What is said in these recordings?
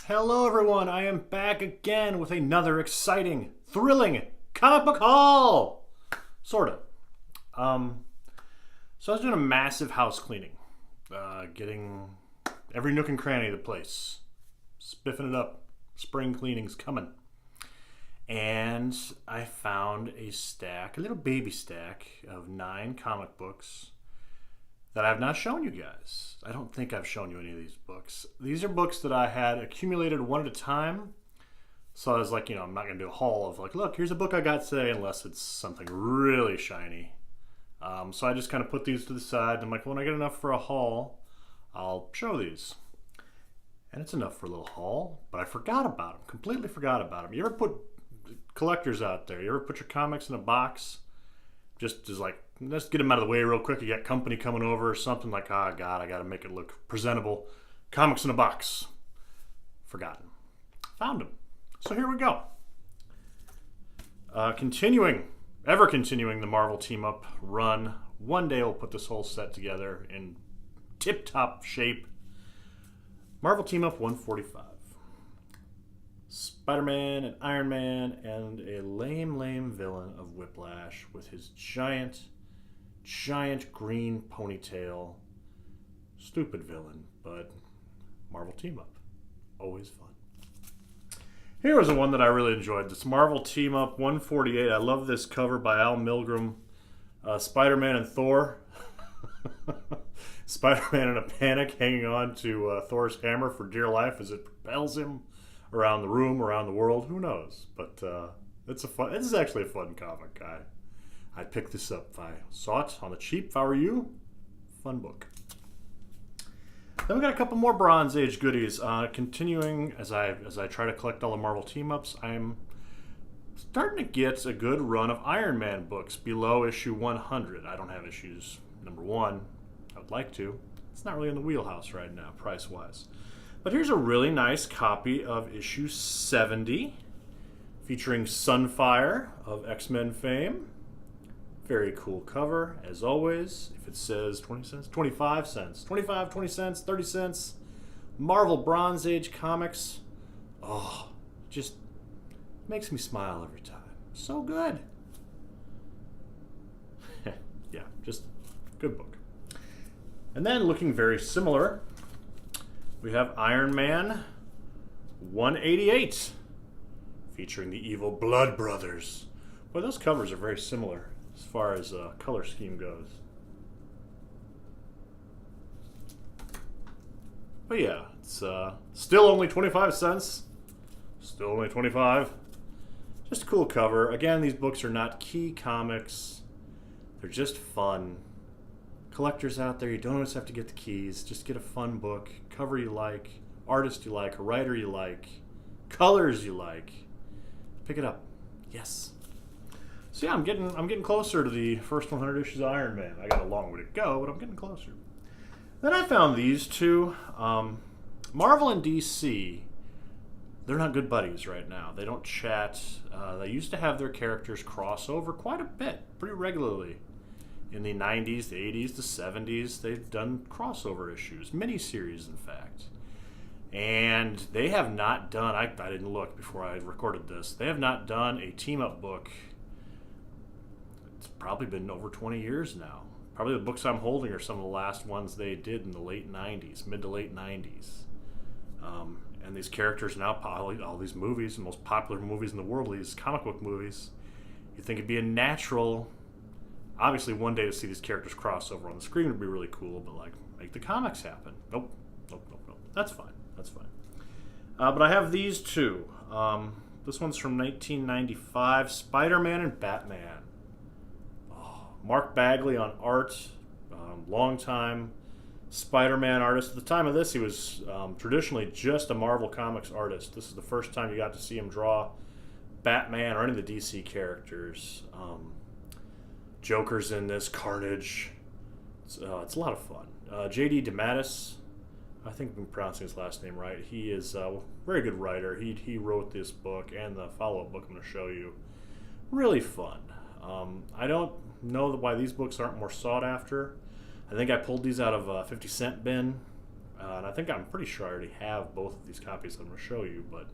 Hello everyone, I am back again with another exciting, thrilling comic book haul! Sorta. So I was doing a massive house cleaning. Getting every nook and cranny of the place. Spiffing it up. Spring cleaning's coming. And I found a little baby stack of 9 comic books that I've not shown you guys. I don't think I've shown you any of these books. These are books that I had accumulated one at a time. So I was like, I'm not going to do a haul of like, look, here's a book I got today, unless it's something really shiny. So I just kind of put these to the side. And I'm like, when I get enough for a haul, I'll show these. And it's enough for a little haul, but I forgot about them. Completely forgot about them. You ever put collectors out there? You ever put your comics in a box? Just as like, let's get them out of the way real quick. You got company coming over or something like, oh God, I got to make it look presentable. Comics in a box. Forgotten. Found them. So here we go. Ever continuing the Marvel Team Up run. One day we'll put this whole set together in tip-top shape. Marvel Team Up 145. Spider-Man and Iron Man and a lame villain of Whiplash with his giant green ponytail. Stupid villain, but Marvel Team Up. Always fun. Here was the one that I really enjoyed. This Marvel Team Up 148. I love this cover by Al Milgrom. Spider-Man and Thor. Spider-Man in a panic, hanging on to Thor's hammer for dear life as it propels him around the room, around the world. Who knows? But this is actually a fun comic. I'd pick this up if I saw it on the cheap. If I were you, fun book. Then we got a couple more Bronze Age goodies. Continuing as I try to collect all the Marvel team-ups, I'm starting to get a good run of Iron Man books below issue 100. I don't have issues number 1. I would like to. It's not really in the wheelhouse right now, price-wise. But here's a really nice copy of issue 70, featuring Sunfire of X-Men fame. Very cool cover, as always. If it says 20 cents, 25 cents, 25, 20 cents, 30 cents. Marvel Bronze Age comics. Oh, just makes me smile every time. So good. Yeah, just good book. And then looking very similar, we have Iron Man 188, featuring the evil Blood Brothers. Boy, those covers are very similar as far as color scheme goes. But yeah, it's still only 25 cents. Still only 25. Just a cool cover. Again, these books are not key comics. They're just fun. Collectors out there, you don't always have to get the keys. Just get a fun book, cover you like, artist you like, a writer you like, colors you like. Pick it up. Yes. So yeah, I'm getting closer to the first 100 issues of Iron Man. I got a long way to go, but I'm getting closer. Then I found these two. Marvel and DC, they're not good buddies right now. They don't chat. They used to have their characters cross over quite a bit, pretty regularly. In the 90s, the 80s, the 70s, they've done crossover issues, miniseries in fact. And they have not done, I didn't look before I recorded this, they have not done a team-up book. It's probably been over 20 years now. Probably the books I'm holding are some of the last ones they did in the late 90s, mid to late 90s. And these characters now, all these movies, the most popular movies in the world, these comic book movies, you'd think it'd be a natural, obviously one day to see these characters cross over on the screen would be really cool, but like, make the comics happen. Nope. That's fine. But I have these two. This one's from 1995, SpiderMan and Batman. Mark Bagley on art, long-time Spider-Man artist. At the time of this, he was traditionally just a Marvel Comics artist. This is the first time you got to see him draw Batman or any of the DC characters. Joker's in this, Carnage. It's a lot of fun. J.D. DeMatteis, I think I'm pronouncing his last name right. He is a very good writer. He wrote this book and the follow-up book I'm going to show you. Really fun. I don't know why these books aren't more sought after. I think I pulled these out of a 50 cent bin. And I think I'm pretty sure I already have both of these copies I'm going to show you, but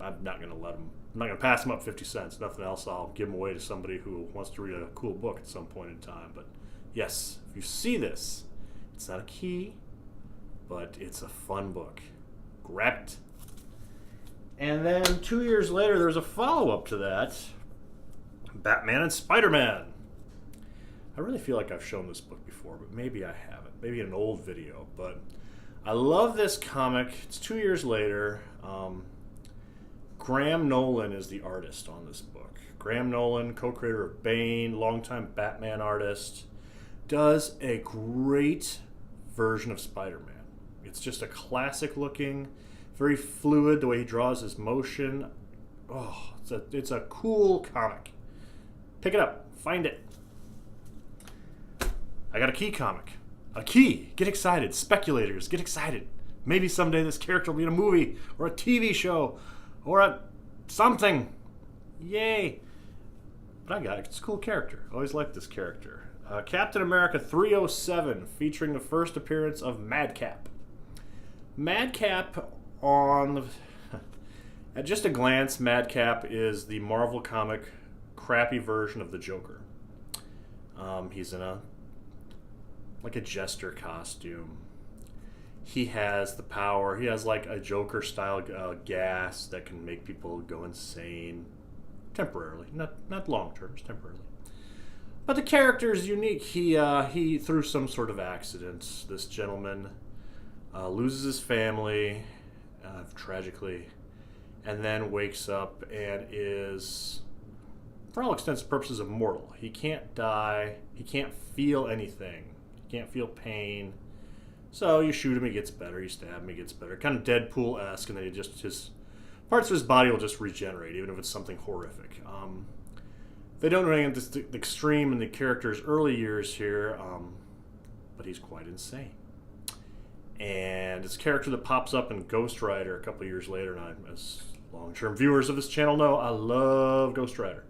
I'm not going to let them. I'm not going to pass them up 50 cents. Nothing else. I'll give them away to somebody who wants to read a cool book at some point in time. But yes, if you see this, it's not a key, but it's a fun book. Grab it. And then 2 years later, there's a follow-up to that, Batman and Spider-Man. I really feel like I've shown this book before, but maybe I haven't. Maybe in an old video. But I love this comic. It's 2 years later. Graham Nolan is the artist on this book. Graham Nolan, co-creator of Bane, longtime Batman artist, does a great version of Spider-Man. It's just a classic looking, very fluid, the way he draws his motion. Oh, it's a cool comic. Pick it up. Find it. I got a key comic. A key. Get excited. Speculators, get excited. Maybe someday this character will be in a movie or a TV show or a something. Yay. But I got it. It's a cool character. Always liked this character. Captain America 307, featuring the first appearance of Madcap. Madcap on the... At just a glance, Madcap is the Marvel comic crappy version of the Joker. He's in a jester costume. He has the power. He has like a Joker-style gas that can make people go insane temporarily, not long term, just temporarily. But the character is unique. He through some sort of accident, this gentleman loses his family tragically, and then wakes up and is, for all intents and purposes, immortal. He can't die. He can't feel anything. He can't feel pain. So you shoot him, he gets better. You stab him, he gets better. Kind of Deadpool-esque, and then his parts of his body will just regenerate, even if it's something horrific. They don't really get this extreme in the character's early years here, but he's quite insane. And it's a character that pops up in Ghost Rider a couple years later, and as long-term viewers of this channel know, I love Ghost Rider.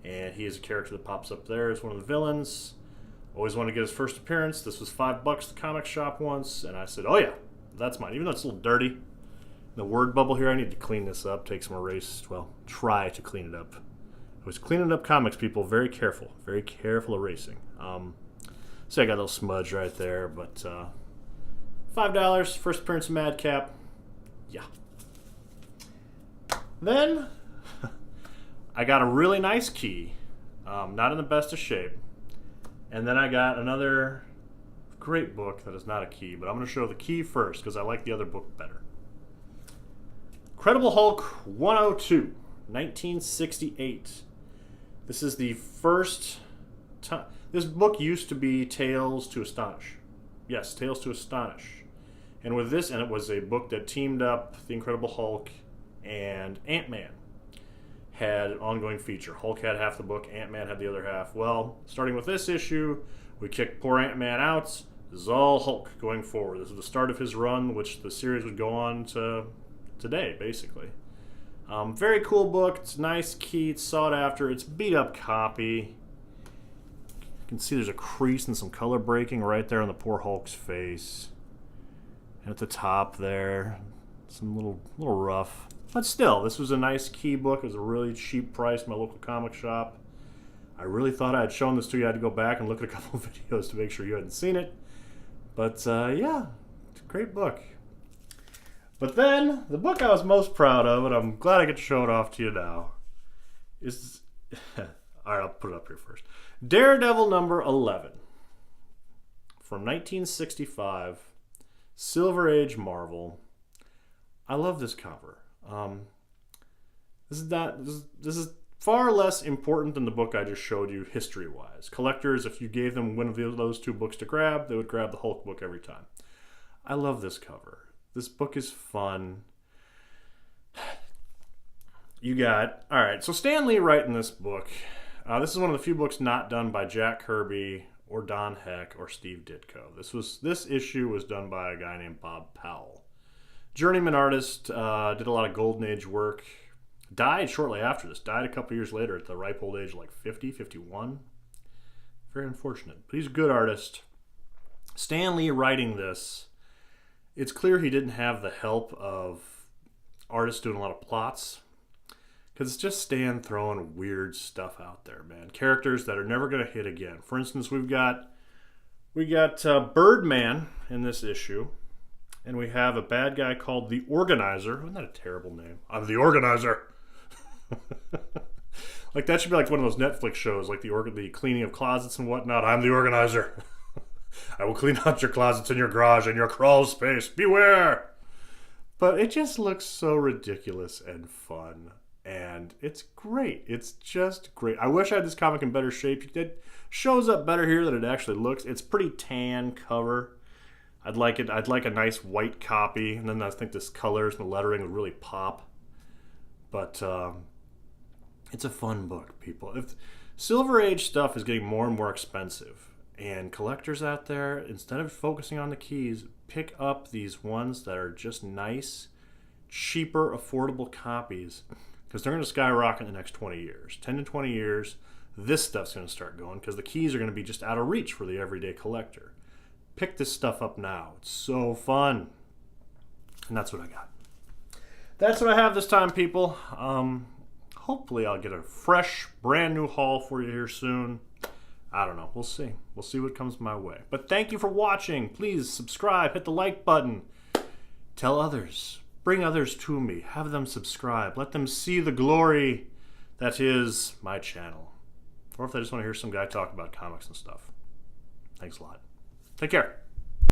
And he is a character that pops up there as one of the villains. Always wanted to get his first appearance. This was $5 at the comic shop once, and I said, oh yeah, that's mine. Even though it's a little dirty. The word bubble here, I need to clean this up, take some erase, well, try to clean it up. I was cleaning up comics, people, very careful erasing. So I got a little smudge right there, but $5, first appearance of Madcap, yeah. Then, I got a really nice key, not in the best of shape. And then I got another great book that is not a key, but I'm going to show the key first because I like the other book better. Incredible Hulk 102, 1968. This is the first time. This book used to be Tales to Astonish. Yes, Tales to Astonish. And with this, and it was a book that teamed up the Incredible Hulk and Ant-Man. Had an ongoing feature. Hulk had half the book, Ant-Man had the other half. Well, starting with this issue, we kicked poor Ant-Man out. This is all Hulk going forward. This is the start of his run, which the series would go on to today, basically. Very cool book. It's nice key. It's sought after. It's beat up copy. You can see there's a crease and some color breaking right there on the poor Hulk's face. And at the top there, some little rough. But still, this was a nice key book. It was a really cheap price in my local comic shop. I really thought I had shown this to you. I had to go back and look at a couple of videos to make sure you hadn't seen it. But yeah, it's a great book. But then, the book I was most proud of, and I'm glad I get to show it off to you now, is... Alright, I'll put it up here first. Daredevil number 11. From 1965. Silver Age Marvel. I love this cover. This is far less important than the book I just showed you history-wise. Collectors, if you gave them one of those two books to grab, they would grab the Hulk book every time. I love this cover. This book is fun. Alright, so Stan Lee writing this book. This is one of the few books not done by Jack Kirby or Don Heck or Steve Ditko. This issue was done by a guy named Bob Powell. Journeyman artist, did a lot of Golden Age work. Died shortly after this. Died a couple years later at the ripe old age of like 50, 51. Very unfortunate. But he's a good artist. Stan Lee writing this. It's clear he didn't have the help of artists doing a lot of plots, because it's just Stan throwing weird stuff out there, man. Characters that are never going to hit again. For instance, we got Birdman in this issue, and we have a bad guy called the Organizer. Isn't that a terrible name? I'm the Organizer. Like, that should be like one of those Netflix shows, like the cleaning of closets and whatnot. I'm the Organizer. I will clean out your closets in your garage and your crawl space. Beware! But it just looks so ridiculous and fun. And it's great. It's just great. I wish I had this comic in better shape. It shows up better here than it actually looks. It's pretty tan cover. I'd like a nice white copy. And then I think this colors and the lettering would really pop. But it's a fun book, people. If Silver Age stuff is getting more and more expensive, and collectors out there, instead of focusing on the keys, pick up these ones that are just nice, cheaper, affordable copies, because they're going to skyrocket in the next 20 years. 10 to 20 years, this stuff's going to start going, because the keys are going to be just out of reach for the everyday collector. Pick this stuff up now. It's so fun. And that's what I got. That's what I have this time, people. Hopefully I'll get a fresh, brand new haul for you here soon. I don't know. We'll see. We'll see what comes my way. But thank you for watching. Please subscribe. Hit the like button. Tell others. Bring others to me. Have them subscribe. Let them see the glory that is my channel. Or if they just want to hear some guy talk about comics and stuff. Thanks a lot. Take care.